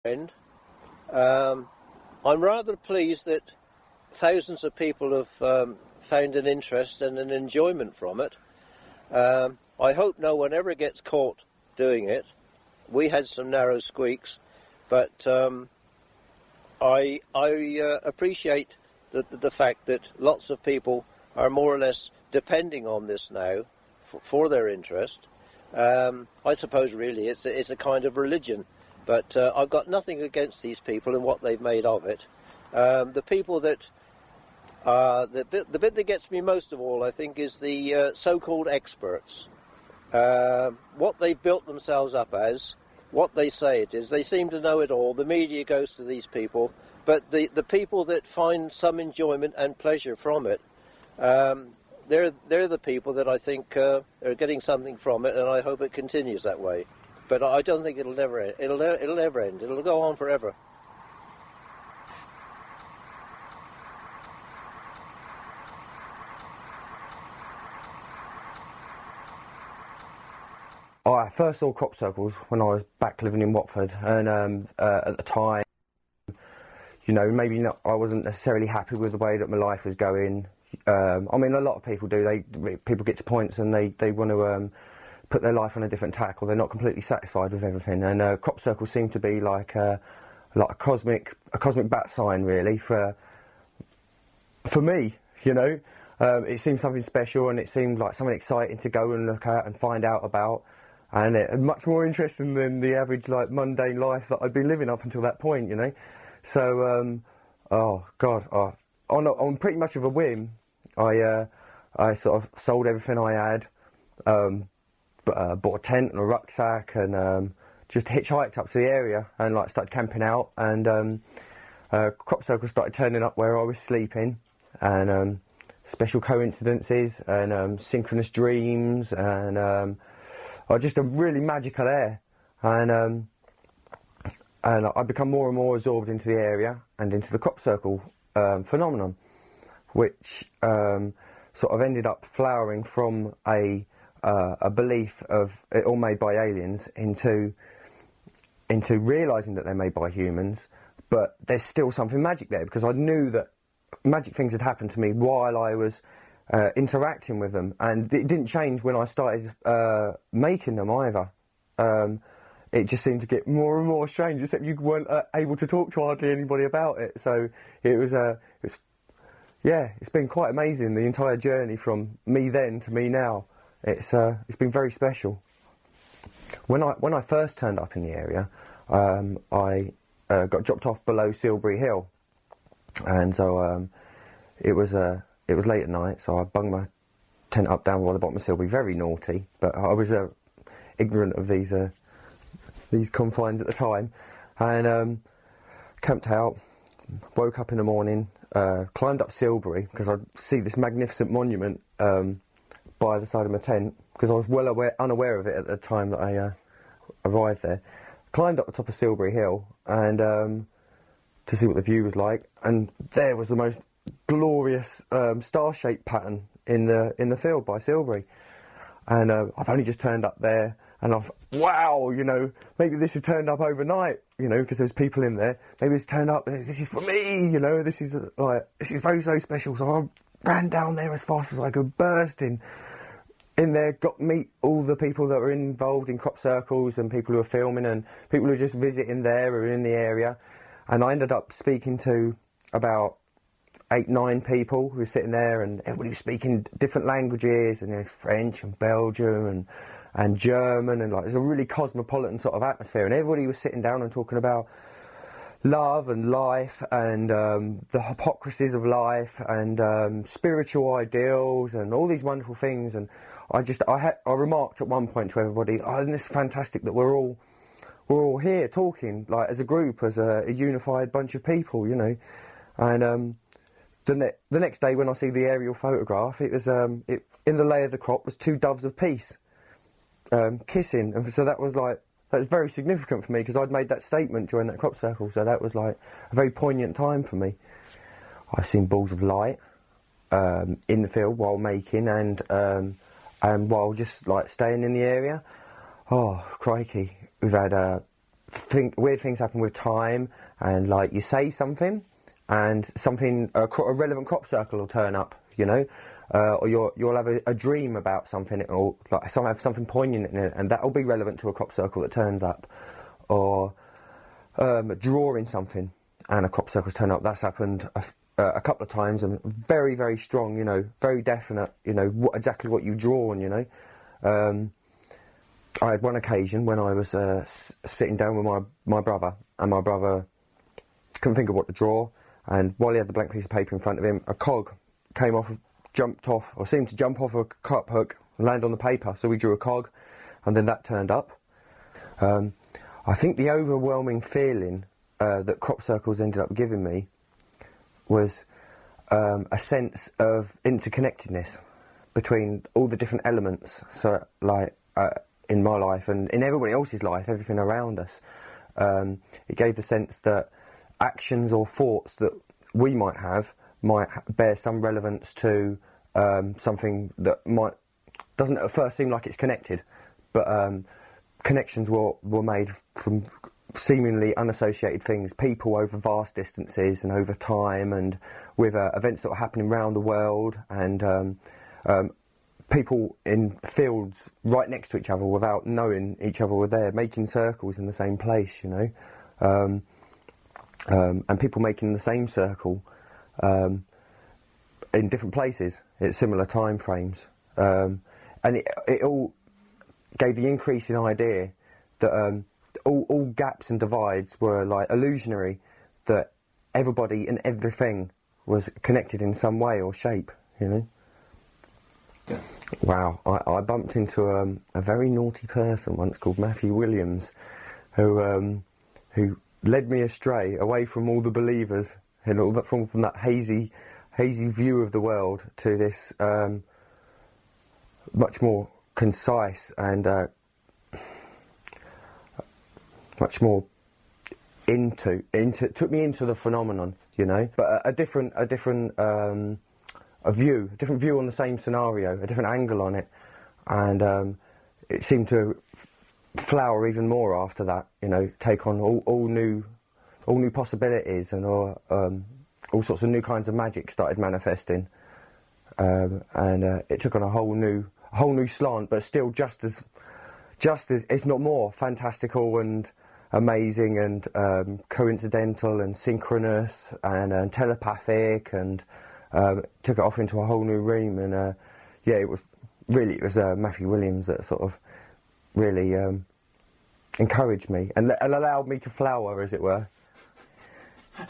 friend. I'm rather pleased that thousands of people have found an interest and an enjoyment from it. I hope no one ever gets caught doing it. We had some narrow squeaks, but I appreciate the fact that lots of people are more or less depending on this now for their interest. I suppose really it's a kind of religion, but I've got nothing against these people and what they've made of it. The people that the bit that gets me most of all, I think, is the so-called experts. What they've built themselves up as, what they say it is. They seem to know it all. The media goes to these people, but the people that find some enjoyment and pleasure from it, they're the people that I think are getting something from it, and I hope it continues that way. But I don't think it'll never end. It'll never end. It'll go on forever. I first saw crop circles when I was back living in Watford, and at the time, you know, maybe not, I wasn't necessarily happy with the way that my life was going. I mean, a lot of people do. People get to points and they want to put their life on a different tack, or they're not completely satisfied with everything. And crop circles seem to be like a cosmic bat sign, really, for me. You know, it seemed something special, and it seemed like something exciting to go and look at and find out about. And much more interesting than the average, like, mundane life that I'd been living up until that point, you know. So, oh God, on pretty much of a whim, I sort of sold everything I had, bought a tent and a rucksack, and just hitchhiked up to the area and like started camping out. And crop circles started turning up where I was sleeping, and special coincidences and synchronous dreams and. Just a really magical air, and I become more and more absorbed into the area and into the crop circle phenomenon, which sort of ended up flowering from a belief of it all made by aliens into realising that they're made by humans, but there's still something magic there, because I knew that magic things had happened to me while I was interacting with them, and it didn't change when I started making them either. It just seemed to get more and more strange, except you weren't able to talk to hardly anybody about it. So it's been quite amazing, the entire journey from me then to me now. It's been very special. When I first turned up in the area, I got dropped off below Silbury Hill, and so it was late at night, so I bunged my tent up down by the bottom of Silbury. Very naughty, but I was ignorant of these confines at the time, and camped out, woke up in the morning, climbed up Silbury, because I see this magnificent monument by the side of my tent, because I was unaware of it at the time that I arrived there. Climbed up the top of Silbury Hill, and to see what the view was like, and there was the most glorious star-shaped pattern in the field by Silbury, and I've only just turned up there, and wow, you know, maybe this has turned up overnight, you know, because there's people in there. Maybe it's turned up. This is for me, you know. This is very, very special. So I ran down there as fast as I could, burst in there, got to meet all the people that were involved in crop circles, and people who were filming, and people who were just visiting there or in the area, and I ended up speaking to about 8-9 people who were sitting there, and everybody was speaking different languages, and there's French and Belgium and German, and like there's a really cosmopolitan sort of atmosphere, and everybody was sitting down and talking about love and life, and the hypocrisies of life, and spiritual ideals, and all these wonderful things. And I remarked at one point to everybody, "Oh, isn't this fantastic that we're all here talking like as a group, as a unified bunch of people, you know?" And the next day when I see the aerial photograph, it was in the lay of the crop was 2 doves of peace kissing, and so that was very significant for me, because I'd made that statement during that crop circle, so that was like a very poignant time for me. I've seen balls of light in the field while making, and while just like staying in the area. Oh crikey, we've had weird things happen with time, and like you say something, and something a relevant crop circle will turn up, you know, or you'll have a dream about something, or like have something poignant in it, and that'll be relevant to a crop circle that turns up, or drawing something and a crop circle's turn up. That's happened a couple of times, and very, very strong, you know, very definite, you know, exactly what you've drawn, you know. I had one occasion when I was sitting down with my brother, and my brother couldn't think of what to draw, and while he had the blank piece of paper in front of him, a cog came off, jumped off, or seemed to jump off a cup hook and land on the paper, so we drew a cog, and then that turned up. I think the overwhelming feeling that crop circles ended up giving me was a sense of interconnectedness between all the different elements, so like in my life and in everybody else's life, everything around us. It gave the sense that actions or thoughts that we might have might bear some relevance to something that doesn't at first seem like it's connected, but connections were made from seemingly unassociated things, people over vast distances and over time, and with events that were happening around the world, and people in fields right next to each other without knowing each other were there, making circles in the same place, you know, and people making the same circle in different places at similar time frames, and it all gave the increasing idea that all gaps and divides were like illusionary, that everybody and everything was connected in some way or shape, you know. Yeah. Wow, I bumped into a very naughty person once called Matthew Williams, who led me astray away from all the believers and all that, from that hazy view of the world to this much more concise and much more took me into the phenomenon, you know, but a different view on the same scenario, a different angle on it, and it seemed to flower even more after that, you know, take on all new possibilities, and all sorts of new kinds of magic started manifesting, and it took on a whole new slant, but still just as if not more fantastical and amazing and coincidental and synchronous and telepathic, and took it off into a whole new realm. And yeah, it was Matthew Williams that sort of really encouraged me and allowed me to flower, as it were.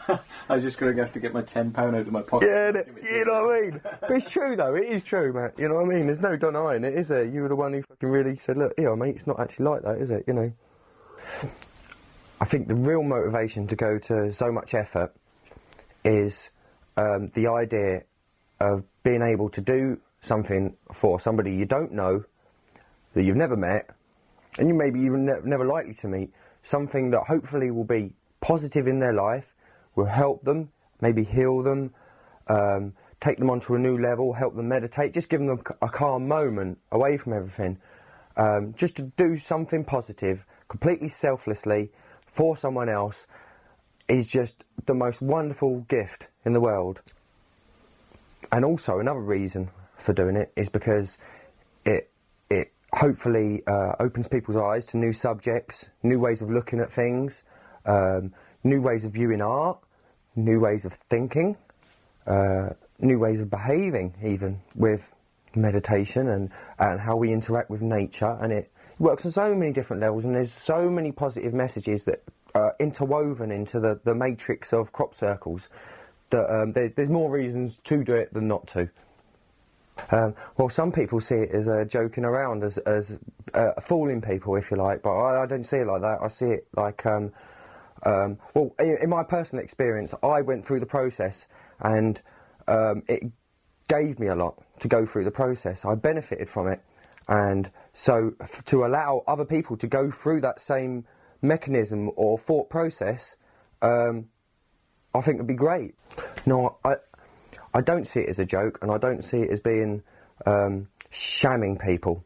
I was just going to have to get my £10 out of my pocket. Yeah, you know what I mean? But it's true, though. It is true, Matt. You know what I mean? There's no denying it, is there? You were the one who fucking really said, look, here, mate, it's not actually like that, is it? You know? I think the real motivation to go to so much effort is the idea of being able to do something for somebody you don't know, that you've never met, and you maybe even never likely to meet, something that hopefully will be positive in their life, will help them, maybe heal them, take them onto a new level, help them meditate, just give them a calm moment away from everything, just to do something positive, completely selflessly, for someone else, is just the most wonderful gift in the world. And also another reason for doing it is because it hopefully opens people's eyes to new subjects, new ways of looking at things, new ways of viewing art, new ways of thinking, new ways of behaving, even with meditation and how we interact with nature. And it works on so many different levels, and there's so many positive messages that are interwoven into the matrix of crop circles that there's more reasons to do it than not to. Well, some people see it as joking around, as fooling people, if you like, but I don't see it like that. I see it like, well, in my personal experience, I went through the process, and it gave me a lot to go through the process. I benefited from it, and so to allow other people to go through that same mechanism or thought process, I think would be great. No, I don't see it as a joke, and I don't see it as being shamming people.